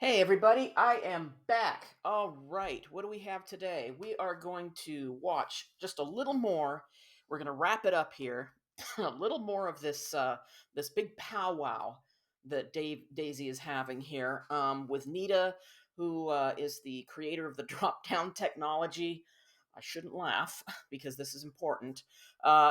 Hey everybody, I am back. All right, what do we have today? We are going to watch just a little more. We're going to wrap it up here. A little more of this big powwow that Daisy is having here with Nita, who is the creator of the drop down technology. I shouldn't laugh because this is important.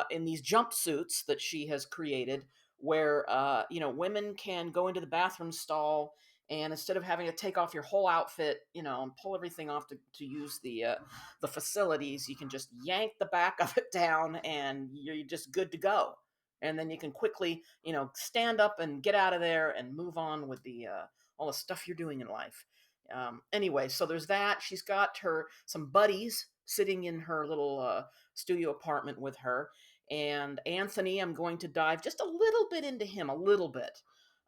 In these jumpsuits that she has created, where women can go into the bathroom stall, and instead of having to take off your whole outfit, and pull everything off to use the facilities, you can just yank the back of it down, and you're just good to go. And then you can quickly, stand up and get out of there and move on with the all the stuff you're doing in life. Anyway, so there's that. She's got her some buddies sitting in her little studio apartment with her, and Anthony. I'm going to dive just a little bit into him, a little bit,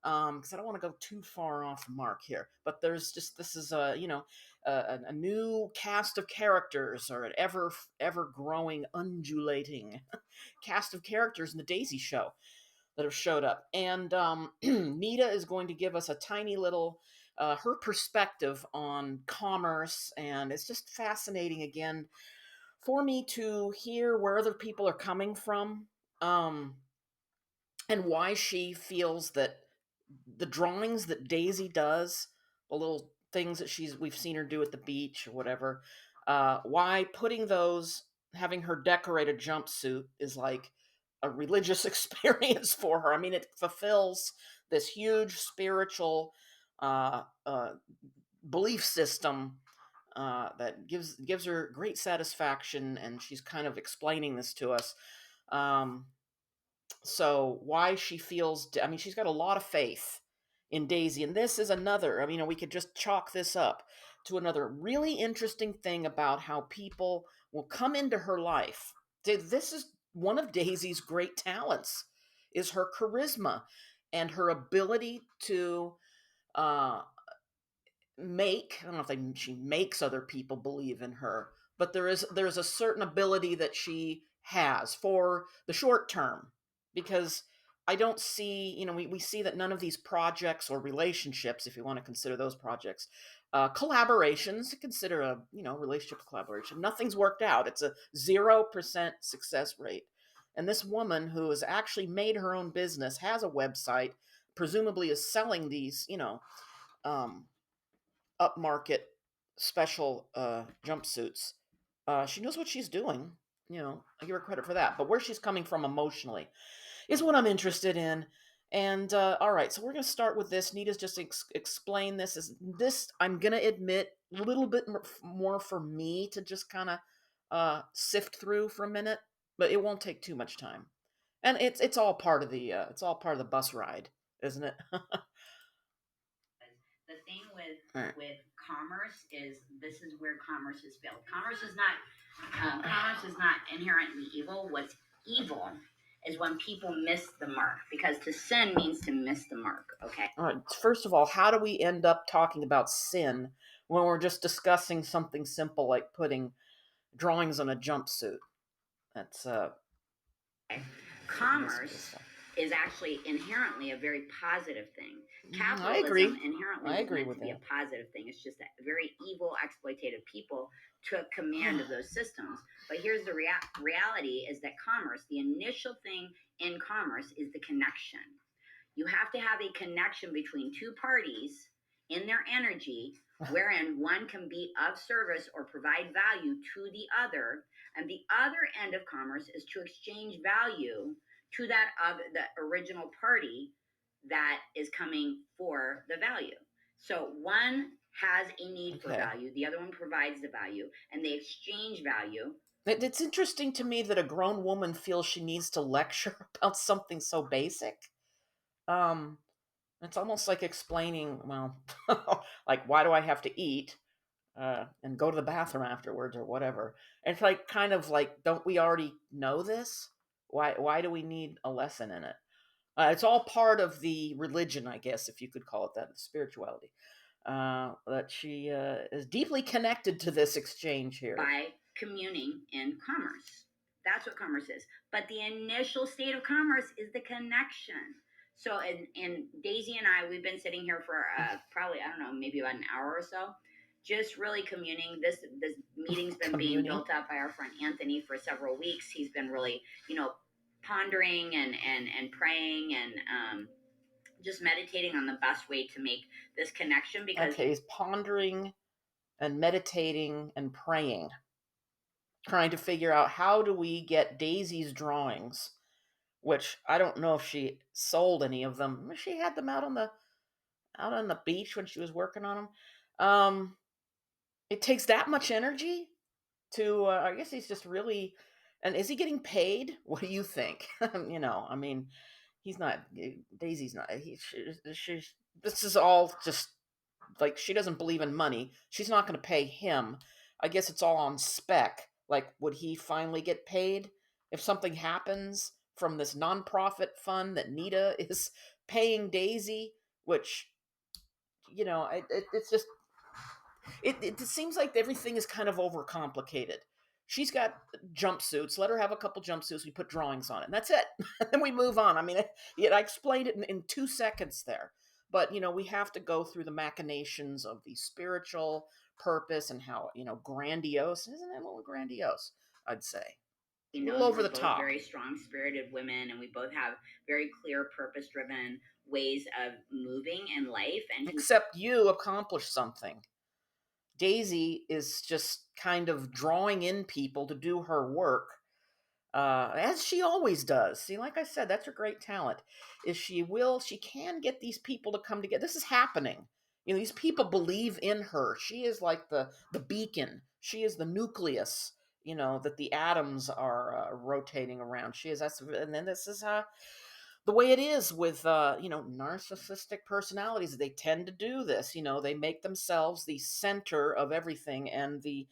because I don't want to go too far off the mark here. But there's just this is a new cast of characters, or an ever growing, undulating cast of characters in the Daisy Show that have showed up. And Nita is going to give us a tiny little her perspective on commerce, and it's just fascinating again for me to hear where other people are coming from. And why she feels that the drawings that Daisy does, the little things that we've seen her do at the beach or whatever, why putting those, having her decorate a jumpsuit is like a religious experience for her. I mean, it fulfills this huge spiritual uh, uh, belief system that gives her great satisfaction, and she's kind of explaining this to us. Um, so why she feels, I mean, she's got a lot of faith in Daisy, and this is another, I mean, we could just chalk this up to another really interesting thing about how people will come into her life. This is one of Daisy's great talents, is her charisma and her ability to uh, I don't know if she makes other people believe in her, but there's a certain ability that she has for the short term, because I don't see, we see that none of these projects or relationships, if you want to consider those projects, collaborations, consider a, relationship collaboration, nothing's worked out. It's a 0% success rate. And this woman who has actually made her own business, has a website, presumably is selling these, um, upmarket special jumpsuits. She knows what she's doing. I give her credit for that. But where she's coming from emotionally is what I'm interested in. And all right, so we're going to start with this. Nita's just explain this. I'm going to admit, a little bit more for me to just kind of sift through for a minute, but it won't take too much time. And it's all part of the bus ride, isn't it? All The thing with right. commerce is this is where commerce has failed. Commerce is not inherently evil. What's evil is when people miss the mark, because to sin means to miss the mark. Okay. All right. First of all, how do we end up talking about sin when we're just discussing something simple like putting drawings on a jumpsuit? That's Commerce is actually inherently a very positive thing. I Capitalism agree. inherently I was agree meant with to be a that. positive thing. It's just that very evil, exploitative people took command of those systems. But here's the reality is that commerce, the initial thing in commerce is the connection. You have to have a connection between two parties in their energy, wherein one can be of service or provide value to the other. And the other end of commerce is to exchange value to that of the original party that is coming for the value. So one has a need for Okay. value, the other one provides the value, and they exchange value. It's interesting to me that a grown woman feels she needs to lecture about something so basic. Um, it's almost like explaining, well, like, why do I have to eat? And go to the bathroom afterwards or whatever. It's like, kind of like, don't we already know this? Why do we need a lesson in it? It's all part of the religion, I guess, if you could call it that, the spirituality. That she is deeply connected to this exchange here. By communing in commerce. That's what commerce is. But the initial state of commerce is the connection. So, and Daisy and I, we've been sitting here for probably, I don't know, maybe about an hour or so, just really communing. This meeting's been being Communing. built up by our friend Anthony for several weeks. He's been really, pondering and praying and just meditating on the best way to make this connection because Okay, he's pondering and meditating and praying, trying to figure out how do we get Daisy's drawings, which I don't know if she sold any of them. She had them out on the beach when she was working on them. It takes that much energy to. I guess he's just really. And is he getting paid? What do you think? I mean, he's not. Daisy's not. She's. This is all just like she doesn't believe in money. She's not going to pay him. I guess it's all on spec. Like, would he finally get paid if something happens from this nonprofit fund that Nita is paying Daisy? Which it's just it seems like everything is kind of overcomplicated. She's got jumpsuits. Let her have a couple jumpsuits. We put drawings on it. And that's it. And we move on. I mean, I explained it in 2 seconds there. But, we have to go through the machinations of the spiritual purpose and how, grandiose. Isn't it a little grandiose, I'd say? he A little knows over we're the both top. very strong spirited women and we both have very clear purpose driven ways of moving in life and he Except you accomplished something. Daisy is just kind of drawing in people to do her work, as she always does. See, like I said, that's her great talent. Is she can get these people to come together. This is happening. These people believe in her. She is like the beacon. She is the nucleus. That the atoms are rotating around. She is that's, and then this is the way it is with narcissistic personalities. They tend to do this. They make themselves the center of everything, and the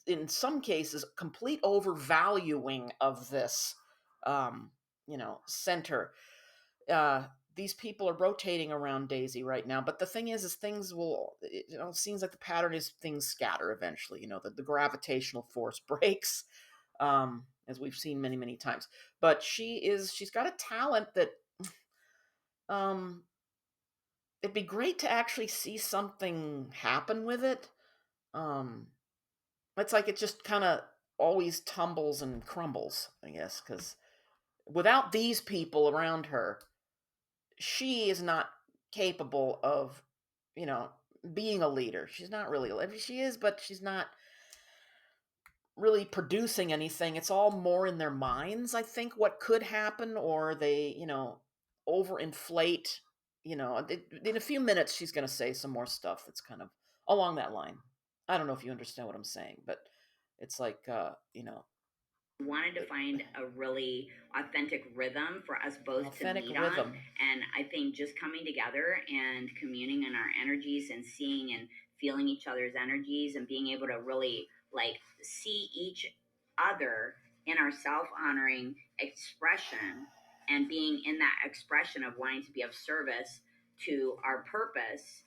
in some cases complete overvaluing of this center. These people are rotating around Daisy right now, but the thing is things will, it seems like the pattern is things scatter eventually. The gravitational force breaks, as we've seen many many times. But she's got a talent that, um it'd be great to actually see something happen with it. um it's like it just kind of always tumbles and crumbles, I guess, because without these people around her, she is not capable of, you know, being a leader. She's not really, I mean, she is, but she's not really producing anything. It's all more in their minds, I think, what could happen, or they, overinflate. In a few minutes, she's going to say some more stuff that's kind of along that line. I don't know if you understand what I'm saying, but it's like, wanted to find a really authentic rhythm for us both to authentic meet on. rhythm. And I think just coming together and communing in our energies and seeing and feeling each other's energies and being able to really like see each other in our self honoring expression and being in that expression of wanting to be of service to our purpose,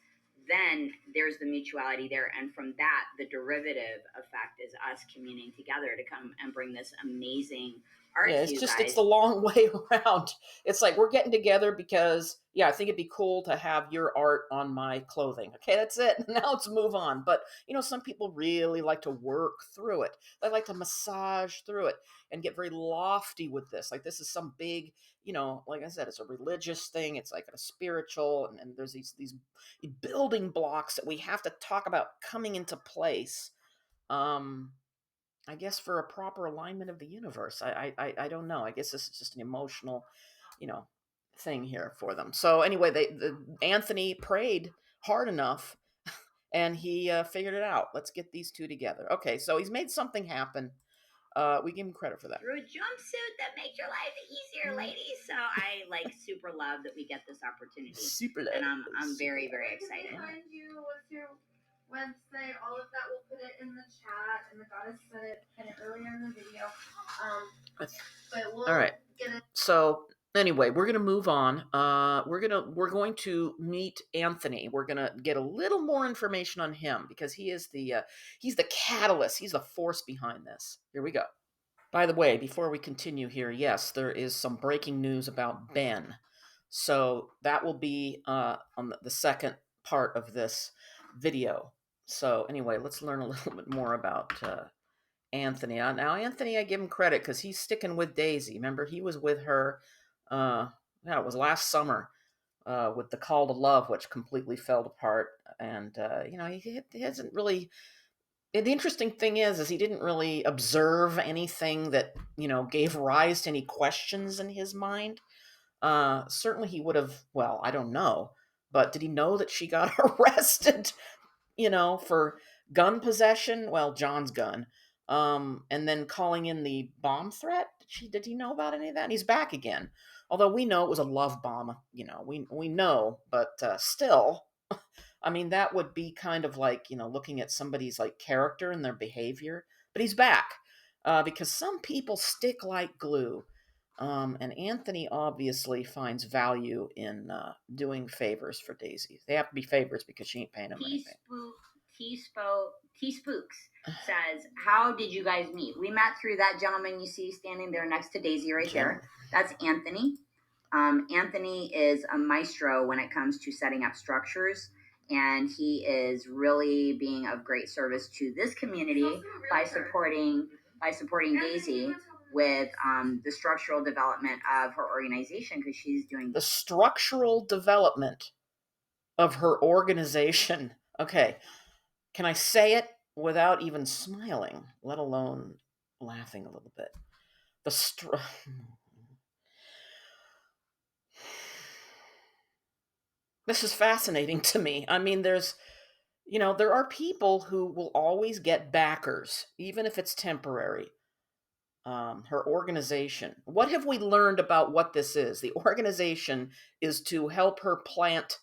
then there's the mutuality there. And from that, the derivative effect is us communing together to come and bring this amazing art Yeah, to you it's guys. the long way around. It's like we're getting together because, yeah, I think it'd be cool to have your art on my clothing. Okay, that's it. Now let's move on. But some people really like to work through it. They like to massage through it and get very lofty with this. Like this is some big, like I said, it's a religious thing. It's like a spiritual, and there's these building blocks that we have to talk about coming into place. Um, I guess for a proper alignment of the universe. I don't know. I guess this is just an emotional, you know, thing here for them. So anyway, Anthony prayed hard enough, and he figured it out. Let's get these two together. Okay, so he's made something happen. We give him credit for that. Through a jumpsuit that makes your life easier, ladies. So I like super love that we get this opportunity, Super and love. I'm Super very love. very excited. Find you. What's your website? All of that, we'll put it in the chat, and the goddess said it kind of earlier in the video. But we'll All right. get it. So anyway, we're gonna move on. We're going to meet Anthony. We're gonna get a little more information on him because he's the catalyst. He's the force behind this. Here we go. By the way, before we continue here, yes, there is some breaking news about Ben. So that will be on the second part of this video. So anyway, let's learn a little bit more about Anthony. Now, Anthony, I give him credit because he's sticking with Daisy. Remember, he was with her. Yeah, it was last summer with the Call to Love, which completely fell apart. And he hasn't really. The interesting thing is he didn't really observe anything that gave rise to any questions in his mind. Certainly, he would have. Well, I don't know, but did he know that she got arrested? For gun possession. Well, John's gun. And then calling in the bomb threat. Did he know about any of that? And he's back again. Although we know it was a love bomb. We know, but still, I mean, that would be kind of like, looking at somebody's like character and their behavior. But he's back because some people stick like glue. And Anthony obviously finds value in doing favors for Daisy. They have to be favors because she ain't paying him anything. T Spooks says, "How did you guys meet?" We met through that gentleman you see standing there next to Daisy right there. That's Anthony. Anthony is a maestro when it comes to setting up structures, and he is really being of great service to this community by supporting Daisy with the structural development of her organization, because she's doing the structural development of her organization. Okay, can I say it without even smiling, let alone laughing a little bit? This is fascinating to me. I mean, there are people who will always get backers, even if it's temporary. Her organization. What have we learned about what this is? The organization is to help her plant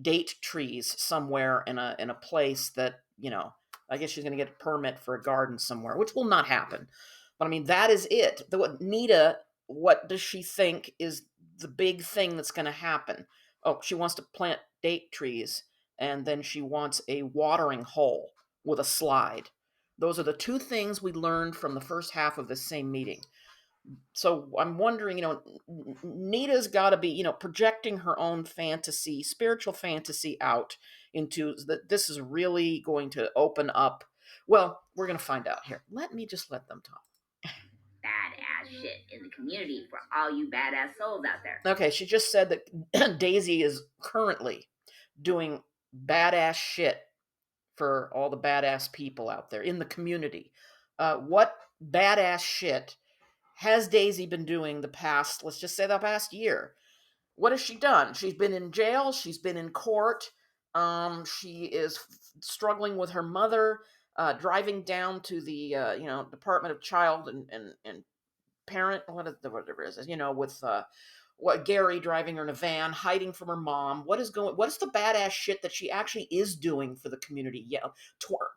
date trees somewhere in a place that I guess she's going to get a permit for a garden somewhere, which will not happen. But I mean, that is it. What does she think is the big thing that's going to happen? Oh, she wants to plant date trees, and then she wants a watering hole with a slide. Those are the two things we learned from the first half of this same meeting. So I'm wondering, Nita's got to be, projecting her own fantasy, spiritual fantasy out into that. This is really going to open up. Well, we're going to find out here. Let them talk. Badass shit in the community for all you badass souls out there. Okay, she just said that Daisy is currently doing badass shit for all the badass people out there in the community. What badass shit has Daisy been doing let's just say the past year? What has she done? She's been in jail. She's been in court. She is struggling with her mother, driving down to the Department of Child and Parent, whatever it is, with what Gary driving her in a van, hiding from her mom. What is the badass shit that she actually is doing for the community? Yeah,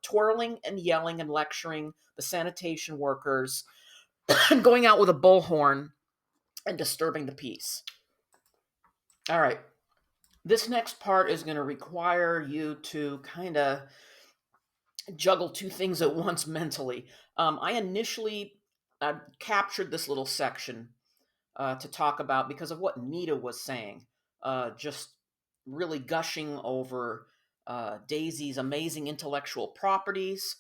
twirling and yelling and lecturing the sanitation workers, going out with a bullhorn and disturbing the peace. All right. This next part is going to require you to kind of juggle two things at once mentally. I initially captured this little section to talk about because of what Nita was saying, just really gushing over Daisy's amazing intellectual properties.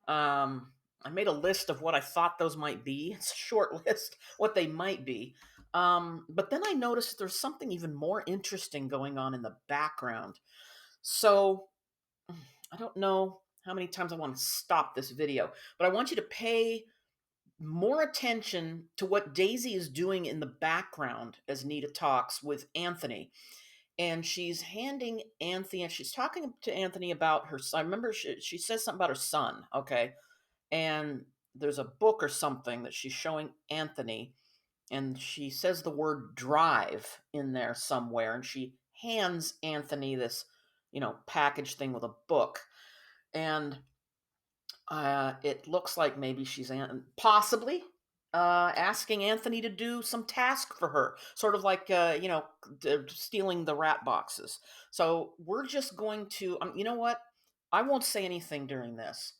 I made a list of what I thought those might be. It's a short list, what they might be. But then I noticed there's something even more interesting going on in the background. So I don't know how many times I want to stop this video, but I want you to pay more attention to what Daisy is doing in the background as Nita talks with Anthony. And she's handing Anthony, and she's talking to Anthony about her son. I remember she says something about her son, okay? And there's a book or something that she's showing Anthony, and she says the word drive in there somewhere, and she hands Anthony this, package thing with a book. And it looks like maybe she's possibly asking Anthony to do some task for her, sort of like stealing the rat boxes. So we're just going to, you know what? I won't say anything during this.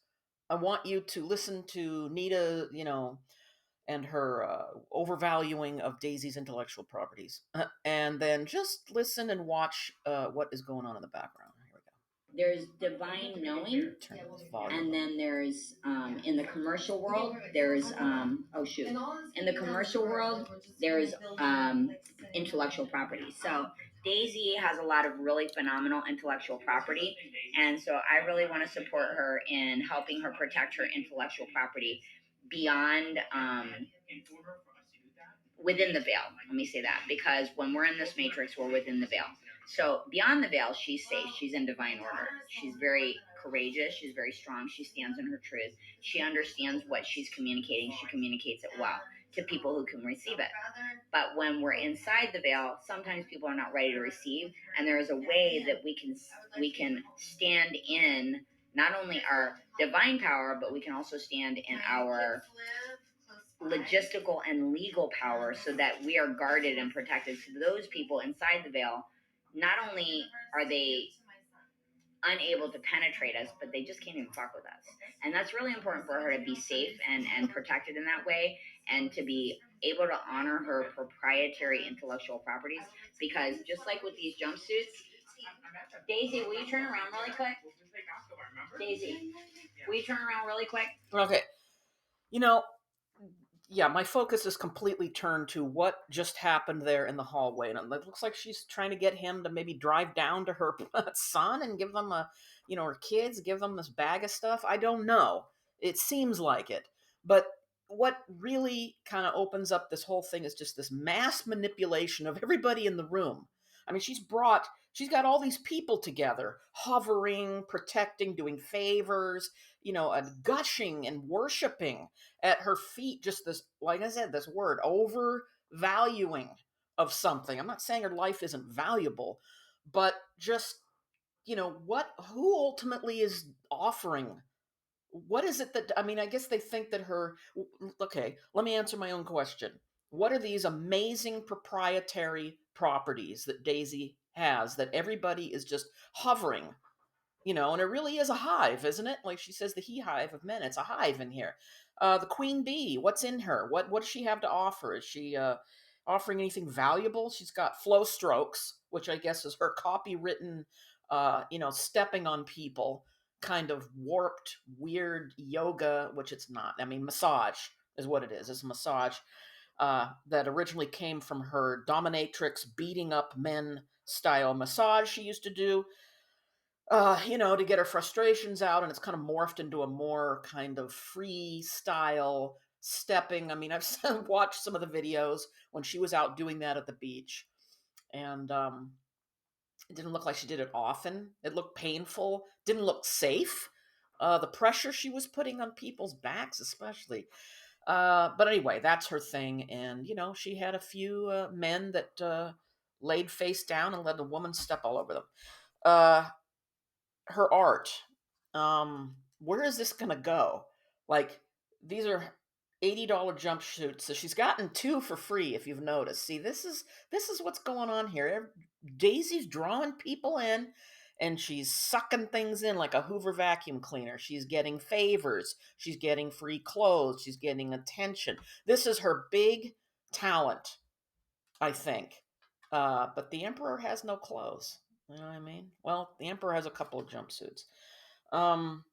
I want you to listen to Nita, and her overvaluing of Daisy's intellectual properties. And then just listen and watch what is going on in the background. Here we go. There's divine knowing, and then there's in the commercial world there's in the commercial world there's intellectual property. So Daisy has a lot of really phenomenal intellectual property, and so I really want to support her in helping her protect her intellectual property beyond within the veil. Let me say that, because when we're in this matrix, we're within the veil. So beyond the veil, she's safe. She's in divine order. She's very courageous. She's very strong. She stands in her truth. She understands what she's communicating. She communicates it well to people who can receive it. But when we're inside the veil, sometimes people are not ready to receive, and there is a way that we can stand in not only our divine power, but we can also stand in our logistical and legal power, so that we are guarded and protected. So those people inside the veil, not only are they unable to penetrate us, but they just can't even fuck with us. And that's really important for her to be safe and protected in that way, and to be able to honor her proprietary intellectual properties. Because just like with these jumpsuits, Daisy, will you turn around really quick? Daisy, will you turn around really quick? Okay. Yeah, my focus is completely turned to what just happened there in the hallway. And it looks like she's trying to get him to maybe drive down to her son and give them her kids, give them this bag of stuff. I don't know. It seems like it. But what really kind of opens up this whole thing is just this mass manipulation of everybody in the room. I mean, she's got all these people together, hovering, protecting, doing favors, gushing and worshiping at her feet, just this, like I said, this word, overvaluing of something. I'm not saying her life isn't valuable, but just, who ultimately is offering? What is it that, I mean, I guess they think that okay, let me answer my own question. What are these amazing proprietary properties that Daisy has that everybody is just hovering, and it really is a hive, isn't it? Like she says, the he hive of men. It's a hive in here. The queen bee, what's in her? What does she have to offer? Is she offering anything valuable? She's got flow strokes, which I guess is her copywritten, stepping on people, kind of warped, weird yoga, which it's not. I mean, massage is what it is. It's a massage that originally came from her dominatrix beating up men style massage she used to do, to get her frustrations out, and it's kind of morphed into a more kind of freestyle stepping. I mean, I've watched some of the videos when she was out doing that at the beach, and it didn't look like she did it often. It looked painful, didn't look safe. The pressure she was putting on people's backs, especially. But anyway, that's her thing, and she had a few men that laid face down and let a woman step all over them. Uh, Her art, where is this gonna go? Like, these are $80 jumpsuits, so she's gotten two for free, if you've noticed. See, this is what's going on here. Daisy's drawing people in, and she's sucking things in like a Hoover vacuum cleaner. She's getting favors, she's getting free clothes, she's getting attention. This is her big talent, I think. But the emperor has no clothes. You know what I mean? Well, the emperor has a couple of jumpsuits. Um,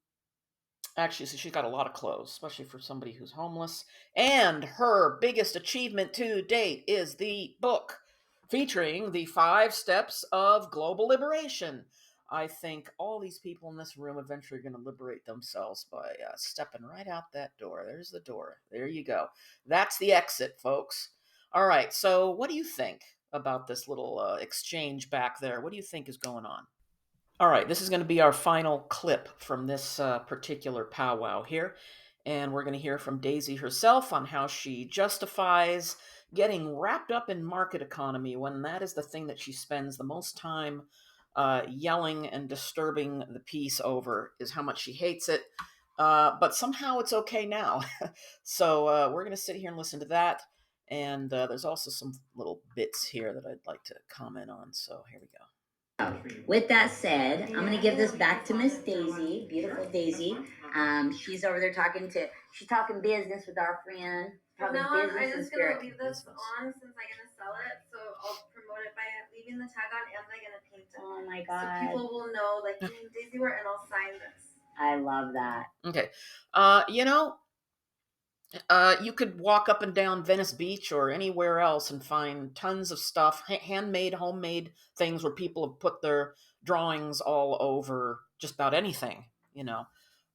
Actually, so she's got a lot of clothes, especially for somebody who's homeless. And her biggest achievement to date is the book featuring the 5 steps of global liberation. I think all these people in this room eventually are going to liberate themselves by stepping right out that door. There's the door. There you go. That's the exit, folks. All right. So, what do you think about this little exchange back there? What do you think is going on? All right, this is going to be our final clip from this particular powwow here. And we're going to hear from Daisy herself on how she justifies getting wrapped up in market economy when that is the thing that she spends the most time yelling and disturbing the peace over, is how much she hates it. But somehow it's okay now. So we're going to sit here and listen to that. And there's also some little bits here that I'd like to comment on. So here we go. With that said, I'm gonna give this back to Miss Daisy, beautiful Daisy. She's over there she's talking business with our friend. From now a on, business I'm and just gonna spirit. leave this Business. on since I'm gonna sell it. So I'll promote it by leaving the tag on, and I'm gonna paint it. Oh my So god. people will know, like, Daisy wear, and I'll sign this. I love that. Okay. You know, you could walk up and down Venice Beach or anywhere else and find tons of stuff, handmade, homemade things where people have put their drawings all over just about anything, you know.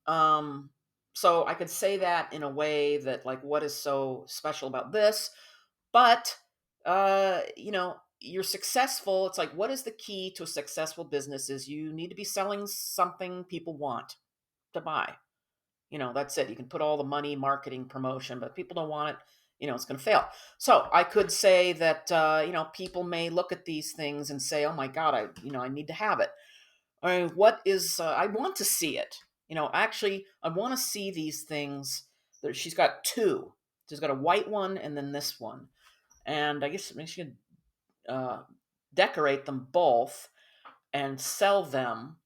Um, so I could say that in a way that, like, what is so special about this? But, you know, you're successful. It's like, what is the key to a successful business is you need to be selling something people want to buy. You know, that's it. You can put all the money, marketing, promotion, but people don't want it, you know, it's going to fail. So I could say that, you know, people may look at these things and say, oh my God, I need to have it. I mean, what is, I want to see it. You know, actually, I want to see these things. She's got two. She's got a white one and then this one. And I guess maybe she could decorate them both and sell them,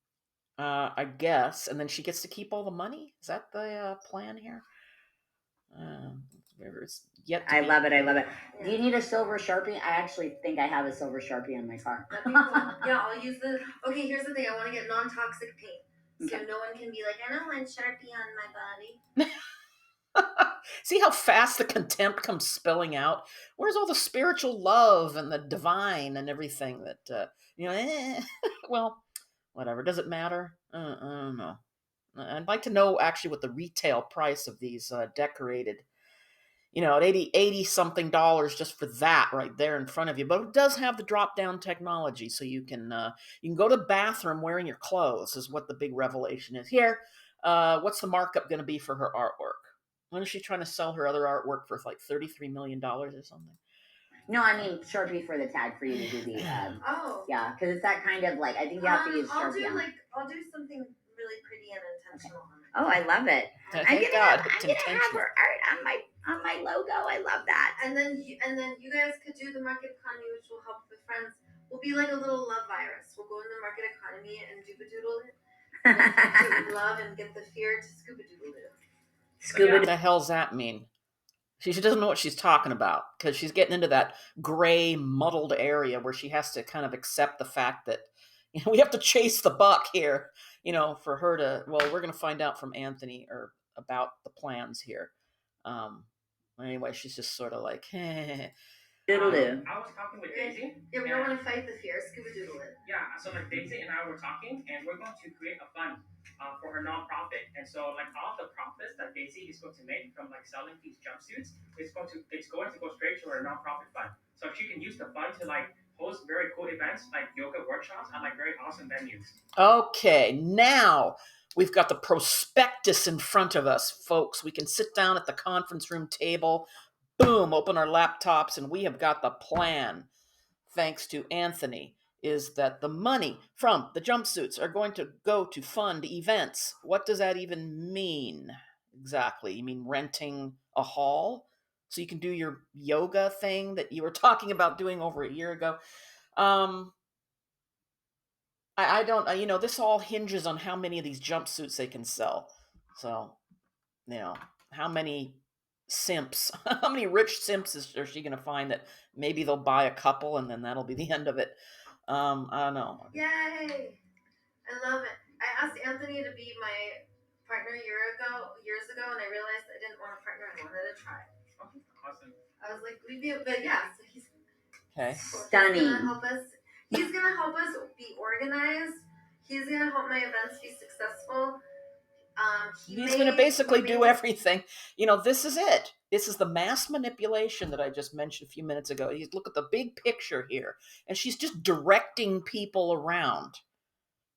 I guess, and then she gets to keep all the money. Is that the plan here? It's yet to I be. love it. I love it. Do you need a silver Sharpie? I actually think I have a silver Sharpie on my car. That'd be cool. Yeah, I'll use the. Okay, here's the thing. I want to get non-toxic paint, so Okay. no one can be like, I don't want Sharpie on my body. See how fast the contempt comes spilling out? Where's all the spiritual love and the divine and everything that, you know, well, whatever. Does it matter? I don't know. I'd like to know actually what the retail price of these decorated, you know, at 80 something dollars just for that right there in front of you. But it does have the drop down technology, so you can go to the bathroom wearing your clothes is what the big revelation is here. What's the markup going to be for her artwork? When is she trying to sell her other artwork for like $33 million or something? No, I mean Sharpie for the tag for you to do the. Oh. Yeah, because it's that kind of like I think you have to use Sharpie. I'll do something really pretty and intentional on it. Oh, I love it. Thank I'm gonna God, have, it's I'm gonna have intentional. her art on my logo. I love that. And then you guys could do the market economy, which will help with friends. We'll be like a little love virus. We'll go in the market economy and doodle it. And love and get the fear to scuba doodle it. Scuba. What the hell's that mean? She doesn't know what she's talking about because she's getting into that gray, muddled area where she has to kind of accept the fact that, you know, we have to chase the buck here, you know, for her to. Well, we're going to find out from Anthony or about the plans here. Anyway, she's just sort of like, Doodle-doo. I was talking with Daisy. Yeah, we don't want to fight the fear. Scuba doodle it. Yeah, so like Daisy and I were talking, and we're going to create a fund for her nonprofit. And so like all the profits that Daisy is going to make from like selling these jumpsuits, it's going to go straight to her nonprofit fund. So she can use the fund to like host very cool events like yoga workshops at like very awesome venues. Okay, now we've got the prospectus in front of us, folks. We can sit down at the conference room table, boom, open our laptops, and we have got the plan. Thanks to Anthony, is that the money from the jumpsuits are going to go to fund events. What does that even mean? Exactly. You mean renting a hall so you can do your yoga thing that you were talking about doing over a year ago? I don't, you know, this all hinges on how many of these jumpsuits they can sell. So, you know, how many simps, how many rich simps is she going to find that maybe they'll buy a couple and then that'll be the end of it? I don't know. Yay! I love it. I asked Anthony to be my partner years ago, and I realized I didn't want a partner. I wanted to try. Awesome. I was like, but yeah, so he's Okay. Stunning. He's gonna help us. He's gonna help us be organized. He's gonna help my events be successful. He's going to basically do everything. You know, this is it. This is the mass manipulation that I just mentioned a few minutes ago. You look at the big picture here, and she's just directing people around.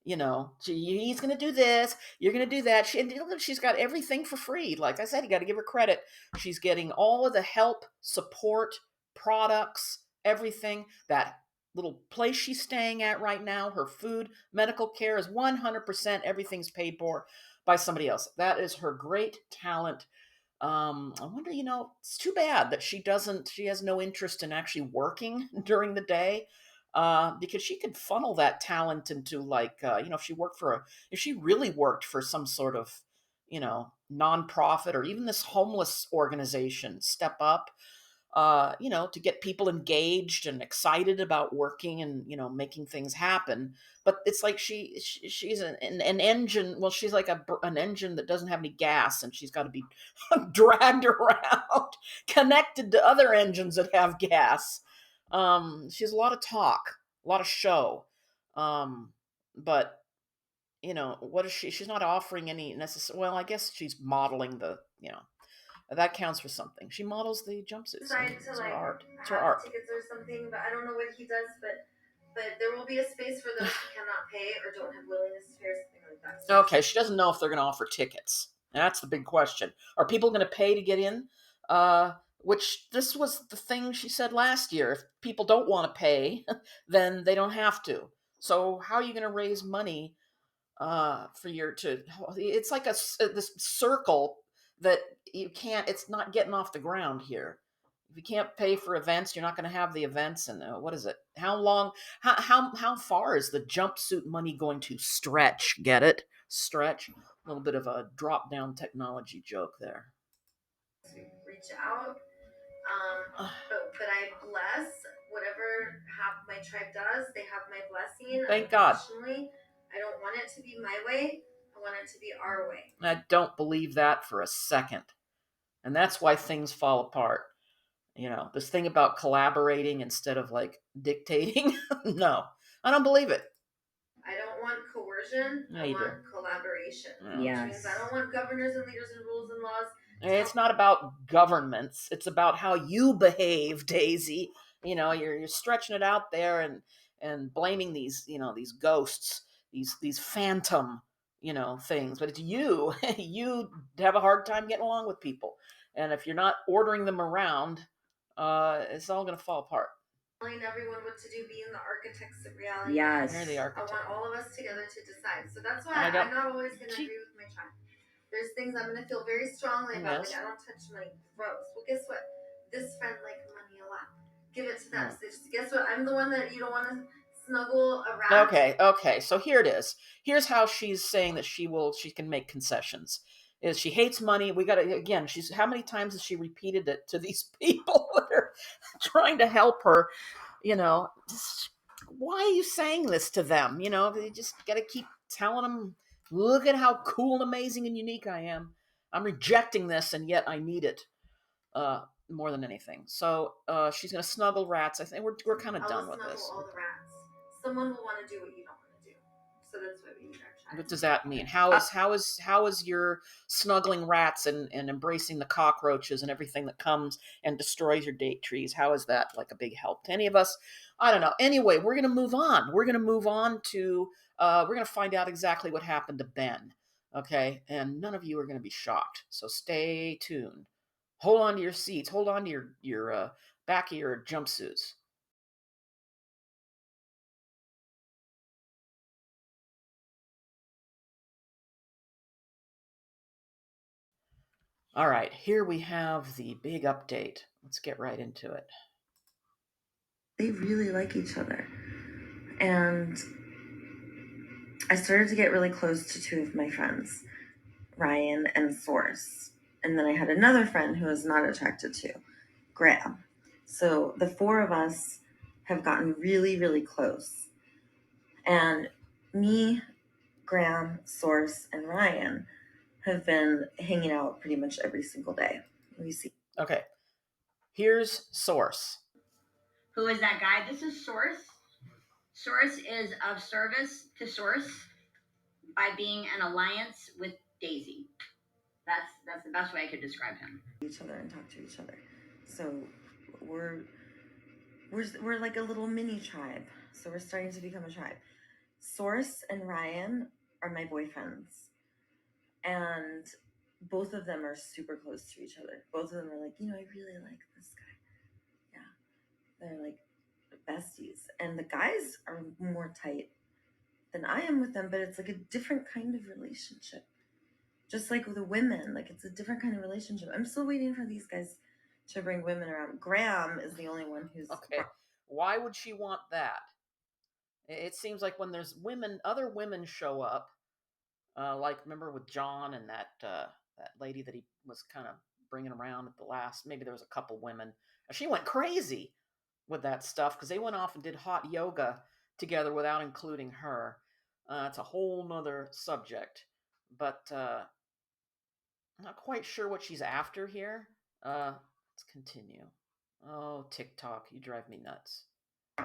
You know, he's going to do this, you're going to do that. She's got everything for free. Like I said, you got to give her credit. She's getting all of the help, support, products, everything. That little place she's staying at right now, her food, medical care is 100%, everything's paid for by somebody else. That is her great talent. I wonder, you know, it's too bad that she has no interest in actually working during the day. Because she could funnel that talent into like, you know, if she really worked for some sort of nonprofit or even this homeless organization step up, to get people engaged and excited about working and making things happen. But it's like she's an engine. Well, she's like an engine that doesn't have any gas, and she's got to be dragged around, connected to other engines that have gas. She has a lot of talk, a lot of show, but what is she? She's not offering any necessary. Well, I guess she's modeling that counts for something. She models the jumpsuits. Decide to It's her like art. It's her have art. tickets or something, but I don't know what he does. But there will be a space for those who cannot pay or don't have willingness to pay or something like that. So Okay, she doesn't know if they're going to offer tickets. That's the big question. Are people going to pay to get in? Which this was the thing she said last year. If people don't want to pay, then they don't have to. So how are you going to raise money for your to? It's like this circle that you can't. It's not getting off the ground here. If you can't pay for events, you're not going to have the events. And what is it? How long? How far is the jumpsuit money going to stretch? Get it? Stretch. A little bit of a drop down technology joke there. reach out. But I bless whatever my tribe does. They have my blessing Thank God. unconditionally. I don't want it to be my way. I want it to be our way. I don't believe that for a second. And that's why things fall apart. This thing about collaborating instead of like dictating. No, I don't believe it. I don't want coercion. Yeah, I you do. want collaboration. Yeah. Which means I don't want governors and leaders and rules and laws. It's not about governments. It's about how you behave, Daisy. You're stretching it out there and blaming these ghosts, these phantom, things. But it's you. You have a hard time getting along with people, and if you're not ordering them around, it's all going to fall apart. Telling everyone what to do, being the architects of reality. Yes. You're the I architect. want all of us together to decide. So that's why I don't- I'm not always going to agree with my tribe. There's things I'm going to feel very strongly about. Yes. Like, I don't touch money. Gross. Well, guess what? This friend likes money a lot. Give it to them. So guess what? I'm the one that you don't want to snuggle around. Okay. So here it is. Here's how she's saying that she can make concessions. Is she hates money? We got to again. She's how many times has she repeated it to these people that are trying to help her? Why are you saying this to them? You just got to keep telling them, look at how cool and amazing and unique I am. I'm rejecting this, and yet I need it more than anything. So she's going to snuggle rats. I think we're kind of done with this. All the rats. Someone will want to do what you don't want to do. So that's why we need our child. What does that mean? How is your snuggling rats and embracing the cockroaches and everything that comes and destroys your date trees? How is that like a big help to any of us? I don't know. Anyway, we're gonna move on. We're gonna move on to we're gonna find out exactly what happened to Ben. Okay, and none of you are gonna be shocked. So stay tuned. Hold on to your seats. Hold on to your back of your jumpsuits. All right, here we have the big update. Let's get right into it. They really like each other. And I started to get really close to two of my friends, Ryan and Source. And then I had another friend who I was not attracted to, Graham. So the four of us have gotten really, really close. And me, Graham, Source, and Ryan have been hanging out pretty much every single day. We see. Okay. Here's Source. Who is that guy? This is Source. Source is of service to Source by being an alliance with Daisy. That's the best way I could describe him. Each other and talk to each other. So we're like a little mini tribe. So we're starting to become a tribe. Source and Ryan are my boyfriends. And both of them are super close to each other. Both of them are like, I really like this guy. Yeah. They're like besties. And the guys are more tight than I am with them, but it's like a different kind of relationship. Just like with the women, like it's a different kind of relationship. I'm still waiting for these guys to bring women around. Graham is the only one who's okay. Why would she want that? It seems like when there's other women show up, Like remember with John and that lady that he was kind of bringing around at the last. Maybe there was a couple women. She went crazy with that stuff because they went off and did hot yoga together without including her. It's a whole nother subject, but I'm not quite sure what she's after here. Let's continue. Oh, TikTok, you drive me nuts.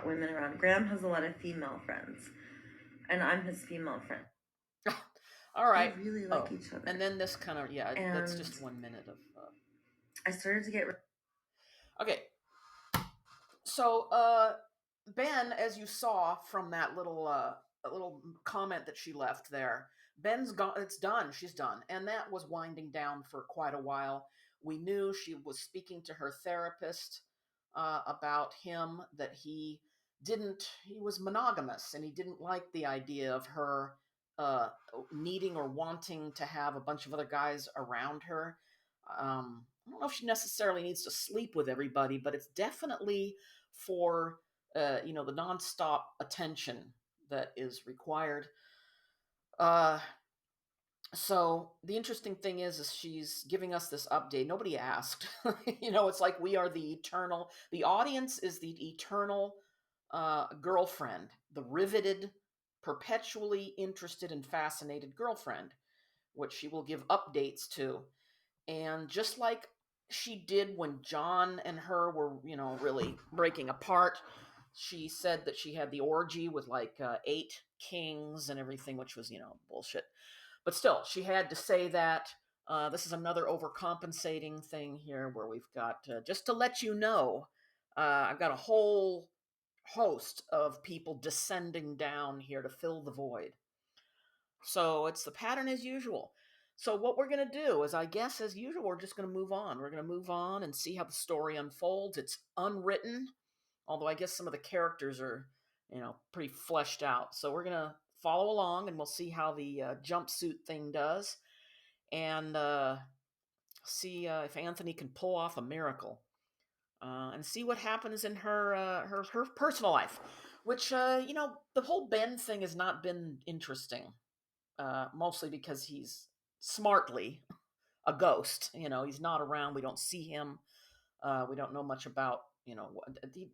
Women around. Graham has a lot of female friends, and I'm his female friend. All right. They really like each other. And then this kind of, yeah, And that's just 1 minute of. I started to get. Okay. So, Ben, as you saw from that little comment that she left there, Ben's gone. It's done. She's done, and that was winding down for quite a while. We knew she was speaking to her therapist about him, that he didn't. He was monogamous, and he didn't like the idea of her uh, needing or wanting to have a bunch of other guys around her. I don't know if she necessarily needs to sleep with everybody, but it's definitely for the nonstop attention that is required. Uh, so the interesting thing is she's giving us this update. Nobody asked. It's like we are the eternal. The audience is the eternal girlfriend, the riveted, perpetually interested and fascinated girlfriend, which she will give updates to. And just like she did when John and her were, really breaking apart, she said that she had the orgy with like 8 kings and everything, which was, bullshit. But still, she had to say that. This is another overcompensating thing here where we've got, just to let you know, I've got a whole host of people descending down here to fill the void. So it's the pattern as usual. So what we're going to do is, I guess, as usual, we're just going to move on. We're going to move on and see how the story unfolds. It's unwritten, although I guess some of the characters are, pretty fleshed out. So we're going to follow along, and we'll see how the jumpsuit thing does, and see if Anthony can pull off a miracle, and see what happens in her personal life. Which the whole Ben thing has not been interesting, mostly because he's smartly a ghost. He's not around. We don't see him. We don't know much about, he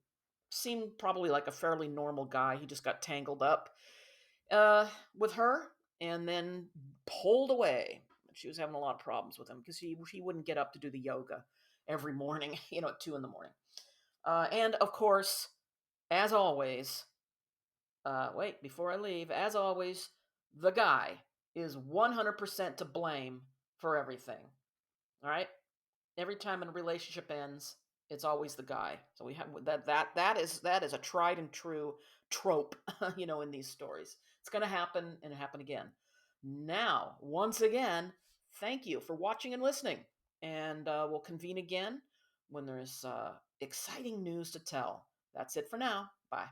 seemed probably like a fairly normal guy. He just got tangled up with her and then pulled away. She was having a lot of problems with him because he wouldn't get up to do the yoga every morning, at 2 in the morning. And of course, as always, wait, before I leave, as always, the guy is 100% to blame for everything. All right? Every time a relationship ends, it's always the guy. So we have that is a tried and true trope, in these stories. It's going to happen and happen again. Now, once again, thank you for watching and listening, and we'll convene again when there's exciting news to tell. That's it for now. Bye.